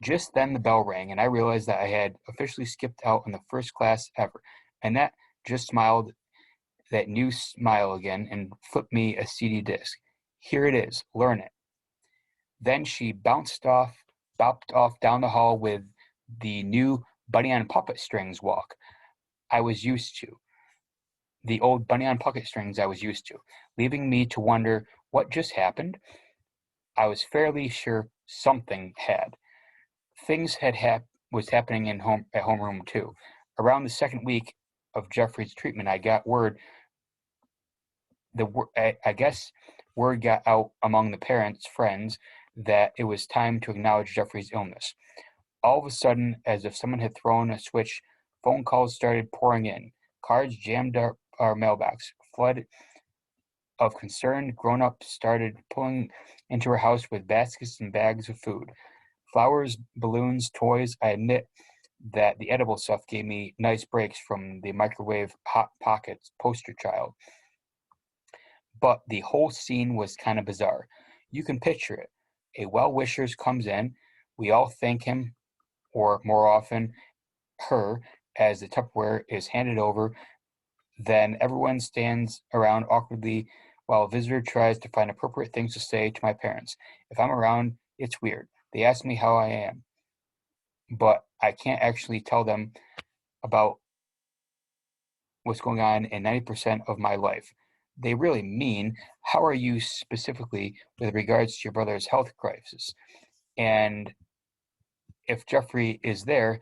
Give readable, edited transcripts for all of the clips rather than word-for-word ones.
Just then the bell rang, and I realized that I had officially skipped out on the first class ever. Annette just smiled that new smile again and flipped me a CD disc. Here it is, learn it. Then she bopped off down the hall with the new Bunny on Puppet Strings walk I was used to, the old Bunny on Puppet Strings I was used to, leaving me to wonder what just happened. I was fairly sure something had. Things was happening at homeroom too. Around the second week of Jeffrey's treatment, I got word. I guess word got out among the parents' friends that it was time to acknowledge Jeffrey's illness. All of a sudden, as if someone had thrown a switch, phone calls started pouring in. Cards jammed our mailbox. Flood of concerned grown-ups started pulling into our house with baskets and bags of food. Flowers, balloons, toys. I admit that the edible stuff gave me nice breaks from the microwave Hot Pockets poster child. But the whole scene was kind of bizarre. You can picture it. A well-wishers comes in. We all thank him, or more often, her, as the Tupperware is handed over. Then everyone stands around awkwardly while a visitor tries to find appropriate things to say to my parents. If I'm around, it's weird. They ask me how I am, but I can't actually tell them about what's going on in 90% of my life. They really mean, how are you specifically with regards to your brother's health crisis? And if Jeffrey is there,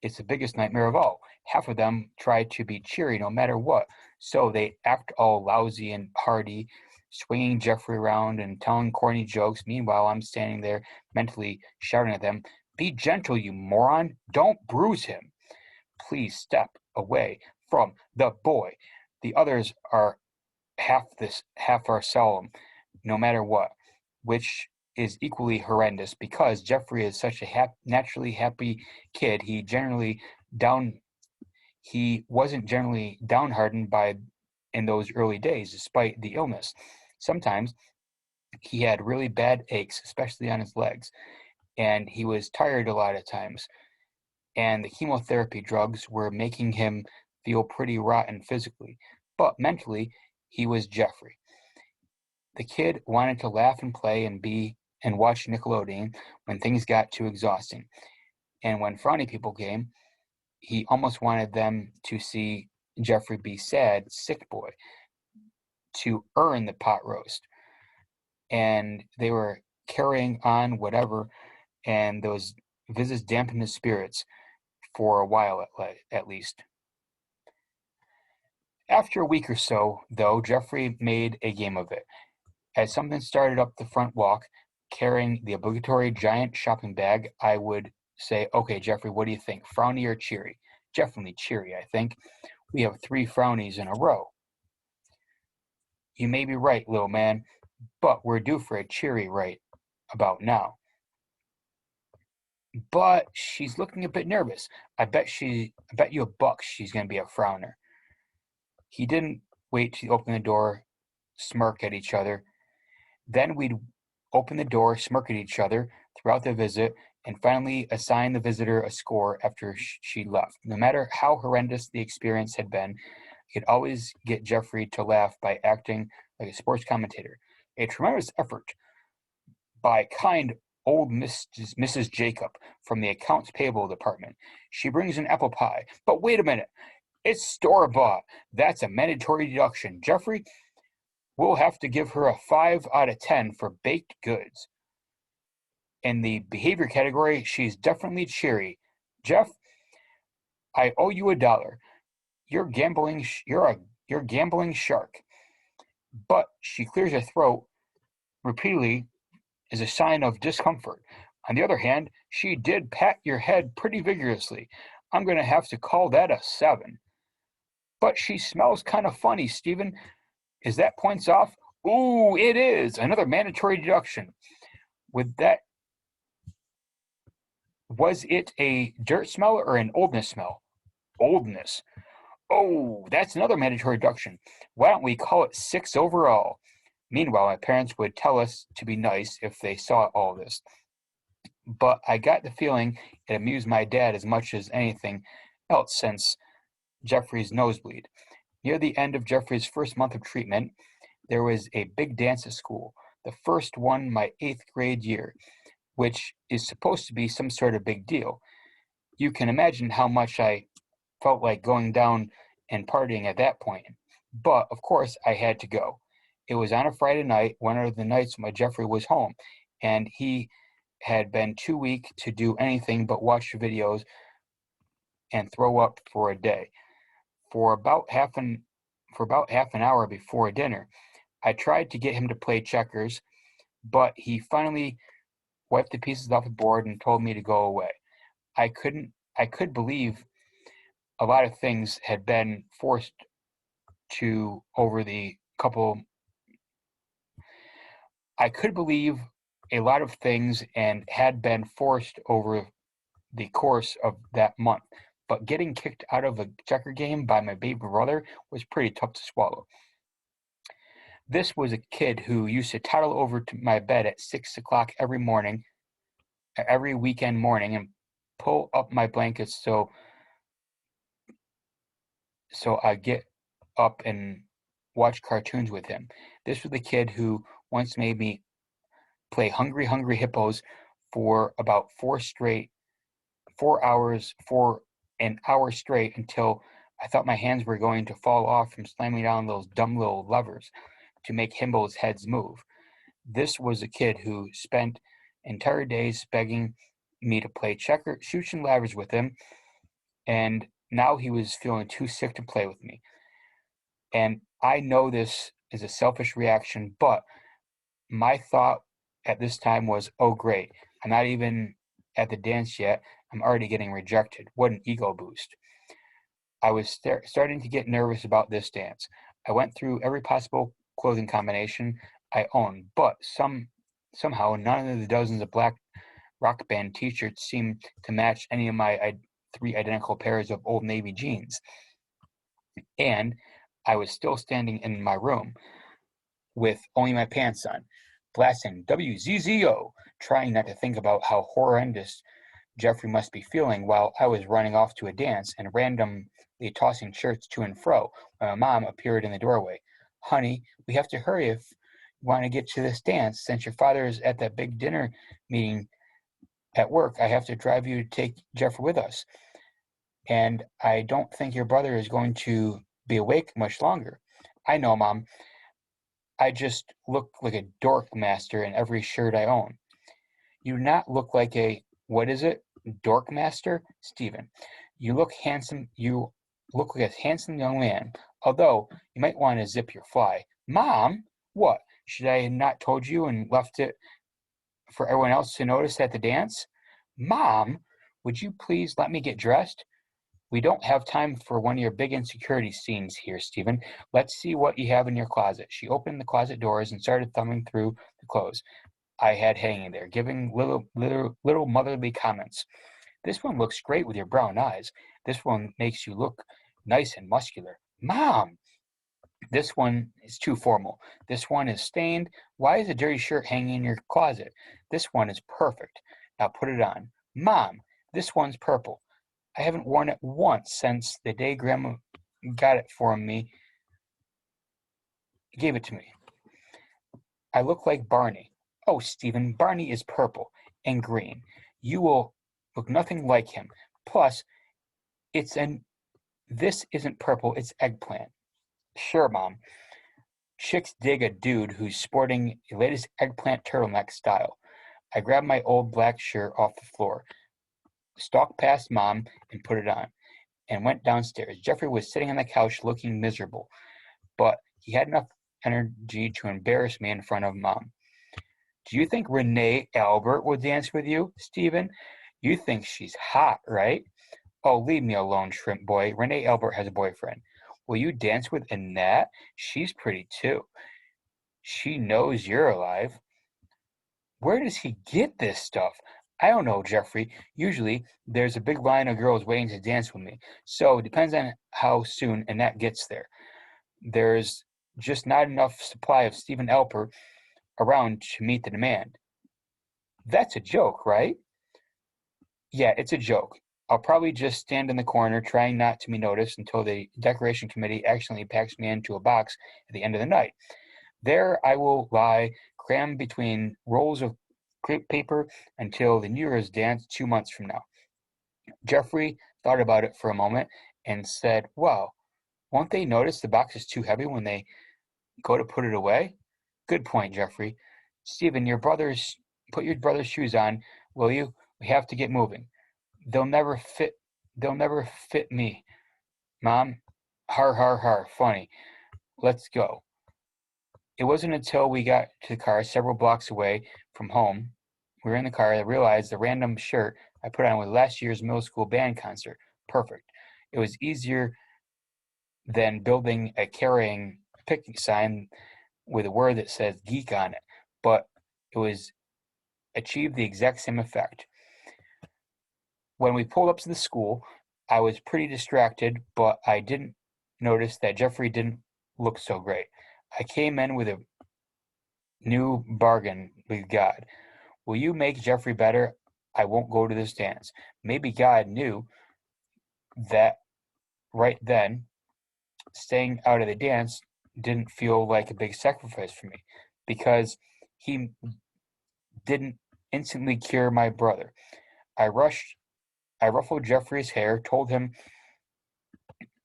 it's the biggest nightmare of all. Half of them try to be cheery no matter what, so they act all lousy and hearty, swinging Jeffrey around and telling corny jokes. Meanwhile, I'm standing there mentally shouting at them, "Be gentle, you moron! Don't bruise him! Please step away from the boy." The others are half are solemn, no matter what, which is equally horrendous because Jeffrey is such a naturally happy kid. He wasn't generally downhearted in those early days, despite the illness. Sometimes he had really bad aches, especially on his legs, and he was tired a lot of times. And the chemotherapy drugs were making him feel pretty rotten physically, but mentally, he was Jeffrey. The kid wanted to laugh and play and watch Nickelodeon when things got too exhausting. And when frowny people came, he almost wanted them to see Jeffrey be sad, sick boy, to earn the pot roast. And they were carrying on whatever, and those visits dampened his spirits for a while at least. After a week or so, though, Jeffrey made a game of it. As something started up the front walk, carrying the obligatory giant shopping bag, I would say, "Okay, Jeffrey, what do you think? Frowny or cheery?" "Definitely cheery, I think. We have 3 frownies in a row." "You may be right, little man, but we're due for a cheery right about now." "But she's looking a bit nervous. I bet you $1 she's going to be a frowner." He didn't wait to open the door, smirk at each other. Then we'd open the door, smirk at each other throughout the visit, and finally assign the visitor a score after she left. No matter how horrendous the experience had been, I could always get Jeffrey to laugh by acting like a sports commentator. "A tremendous effort by kind old Mrs. Jacob from the accounts payable department. She brings an apple pie. But wait a minute. It's store-bought. That's a mandatory deduction. Jeffrey, we'll have to give her a 5 out of 10 for baked goods. In the behavior category, she's definitely cheery. Jeff, I owe you $1. You're gambling shark." But she clears her throat repeatedly as a sign of discomfort. On the other hand, she did pat your head pretty vigorously. I'm going to have to call that a 7. But she smells kind of funny, Stephen. Is that points off? Ooh, it is. Another mandatory deduction. With that, was it a dirt smell or an oldness smell? Oldness. Oh, that's another mandatory deduction. Why don't we call it 6 overall? Meanwhile, my parents would tell us to be nice if they saw all this. but I got the feeling it amused my dad as much as anything else since Jeffrey's nosebleed. Near the end of Jeffrey's first month of treatment, there was a big dance at school, the first one my 8th grade year, which is supposed to be some sort of big deal. You can imagine how much I felt like going down and partying at that point. But, of course, I had to go. It was on a Friday night, one of the nights when Jeffrey was home, and he had been too weak to do anything but watch videos and throw up for a day. For about half an hour before dinner, I tried to get him to play checkers, but he finally wiped the pieces off the board and told me to go away. I could believe a lot of things had been forced to over the couple I could believe a lot of things and had been forced over the course of that month. But getting kicked out of a checker game by my baby brother was pretty tough to swallow. This was a kid who used to toddle over to my bed at 6 o'clock every weekend morning, and pull up my blankets so I get up and watch cartoons with him. This was the kid who once made me play Hungry Hungry Hippos for about 4 hour straight until I thought my hands were going to fall off from slamming down those dumb little levers to make himbos' heads move. This was a kid who spent entire days begging me to play shoots and ladders with him, and now he was feeling too sick to play with me. And I know this is a selfish reaction, but my thought at this time was, oh great, I'm not even at the dance yet, I'm already getting rejected. What an ego boost. I was starting to get nervous about this dance. I went through every possible clothing combination I owned, but somehow none of the dozens of black rock band t-shirts seemed to match any of my 3 identical pairs of Old Navy jeans. And I was still standing in my room with only my pants on, blasting WZZO, trying not to think about how horrendous Jeffrey must be feeling while I was running off to a dance and randomly tossing shirts to and fro when my mom appeared in the doorway. Honey, we have to hurry if you want to get to this dance. Since your father is at that big dinner meeting at work, I have to drive you to take Jeffrey with us. And I don't think your brother is going to be awake much longer. I know, Mom. I just look like a dork master in every shirt I own. You do not look like a, what is it, dork master? Stephen, you look handsome. You look like a handsome young man, although you might want to zip your fly. Mom, what? Should I have not told you and left it for everyone else to notice at the dance? Mom, would you please let me get dressed? We don't have time for one of your big insecurity scenes here, Stephen. Let's see what you have in your closet. She opened the closet doors and started thumbing through the clothes I had hanging there, giving little motherly comments. This one looks great with your brown eyes. This one makes you look nice and muscular. Mom, this one is too formal. This one is stained. Why is a dirty shirt hanging in your closet? This one is perfect. Now put it on. Mom, this one's purple. I haven't worn it once since the day Grandma got it for me, gave it to me. I look like Barney. Oh, Stephen, Barney is purple and green. You will look nothing like him. Plus, this isn't purple, it's eggplant. Sure, Mom. Chicks dig a dude who's sporting the latest eggplant turtleneck style. I grabbed my old black shirt off the floor, stalked past Mom, and put it on, and went downstairs. Jeffrey was sitting on the couch looking miserable, but he had enough energy to embarrass me in front of Mom. Do you think Renee Albert will dance with you, Stephen? You think she's hot, right? Oh, leave me alone, shrimp boy. Renee Albert has a boyfriend. Will you dance with Annette? She's pretty too. She knows you're alive. Where does he get this stuff? I don't know, Jeffrey. Usually, there's a big line of girls waiting to dance with me, so it depends on how soon Annette gets there. There's just not enough supply of Stephen Alpert around to meet the demand. That's a joke, right? Yeah, it's a joke. I'll probably just stand in the corner trying not to be noticed until the decoration committee accidentally packs me into a box at the end of the night. There I will lie, crammed between rolls of crepe paper until the New Year's dance 2 months from now. Jeffrey thought about it for a moment and said, "Wow, won't they notice the box is too heavy when they go to put it away?" "Good point, Jeffrey. Stephen, put your brother's shoes on, will you? We have to get moving. They'll never fit they'll never fit me. Mom, har har har, funny. Let's go." It wasn't until we got to the car several blocks away from home, we were in the car, I realized the random shirt I put on was last year's middle school band concert. Perfect. It was easier than building a carrying picnic sign with a word that says geek on it, but it was achieved the exact same effect. When we pulled up to the school, I was pretty distracted, but I didn't notice that Jeffrey didn't look so great. I came in with a new bargain with God. "Will you make Jeffrey better? I won't go to this dance." Maybe God knew that right then, staying out of the dance didn't feel like a big sacrifice for me because he didn't instantly cure my brother. I rushed, I ruffled Jeffrey's hair, told him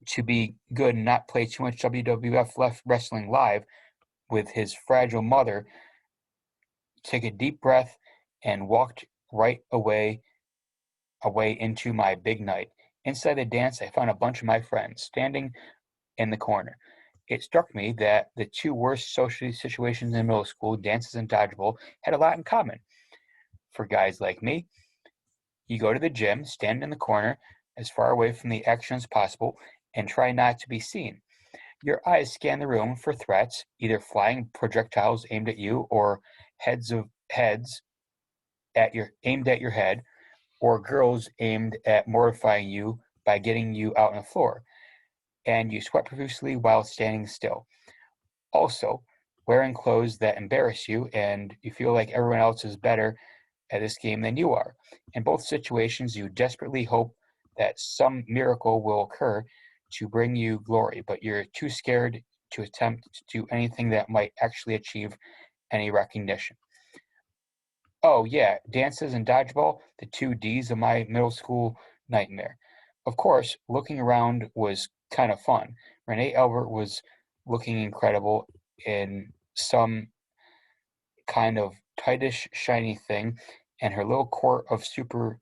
to be good and not play too much WWF wrestling live with his fragile mother, took a deep breath, and walked right away into my big night. Inside the dance, I found a bunch of my friends standing in the corner. It struck me that the two worst social situations in middle school, dances and dodgeball, had a lot in common. For guys like me, you go to the gym, stand in the corner, as far away from the action as possible, and try not to be seen. Your eyes scan the room for threats, either flying projectiles aimed at you or heads aimed at your head, or girls aimed at mortifying you by getting you out on the floor, and you sweat profusely while standing still. Also, wearing clothes that embarrass you and you feel like everyone else is better at this game than you are. In both situations, you desperately hope that some miracle will occur to bring you glory, but you're too scared to attempt to do anything that might actually achieve any recognition. Oh, yeah, dances and dodgeball, the two D's of my middle school nightmare. Of course, looking around was kind of fun. Renee Albert was looking incredible in some kind of tightish, shiny thing, and her little court of super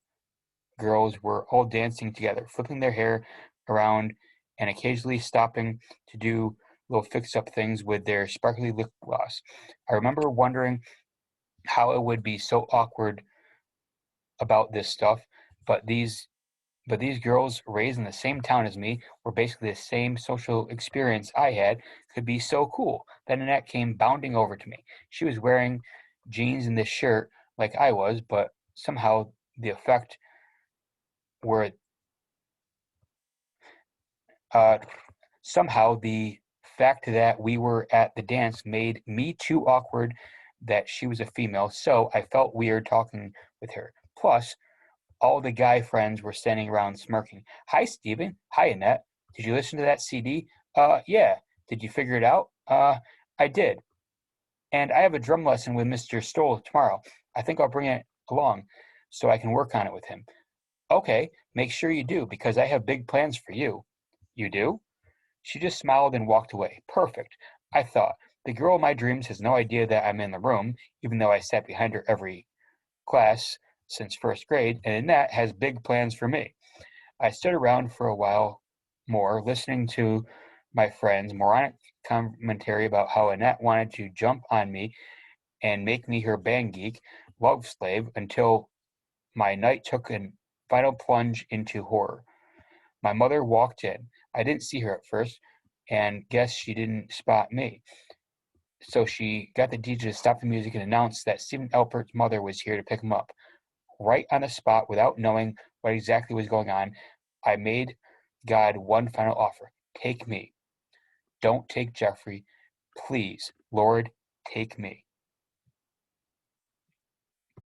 girls were all dancing together, flipping their hair around and occasionally stopping to do little fix-up things with their sparkly lip gloss. I remember wondering how it would be so awkward about this stuff, but these girls raised in the same town as me, were basically the same social experience I had, could be so cool. Then Annette came bounding over to me. She was wearing jeans and this shirt like I was, but the effect were uh, somehow the fact that we were at the dance made me too awkward that she was a female, so I felt weird talking with her. Plus, all the guy friends were standing around smirking. "Hi, Steven. Hi, Annette. Did you listen to that CD?" Yeah. Did you figure it out?" I did. And I have a drum lesson with Mr. Stoll tomorrow. I think I'll bring it along so I can work on it with him." "Okay, make sure you do, because I have big plans for you." "You do?" She just smiled and walked away. Perfect. I thought, the girl of my dreams has no idea that I'm in the room, even though I sat behind her every class since first grade, and Annette has big plans for me. I stood around for a while more, listening to my friend's moronic commentary about how Annette wanted to jump on me and make me her band geek love slave until my night took a final plunge into horror. My mother walked in. I didn't see her at first, and guess she didn't spot me. So she got the DJ to stop the music and announced that Stephen Alpert's mother was here to pick him up. Right on the spot, without knowing what exactly was going on, I made God one final offer. Take me. Don't take Jeffrey. Please, Lord, take me.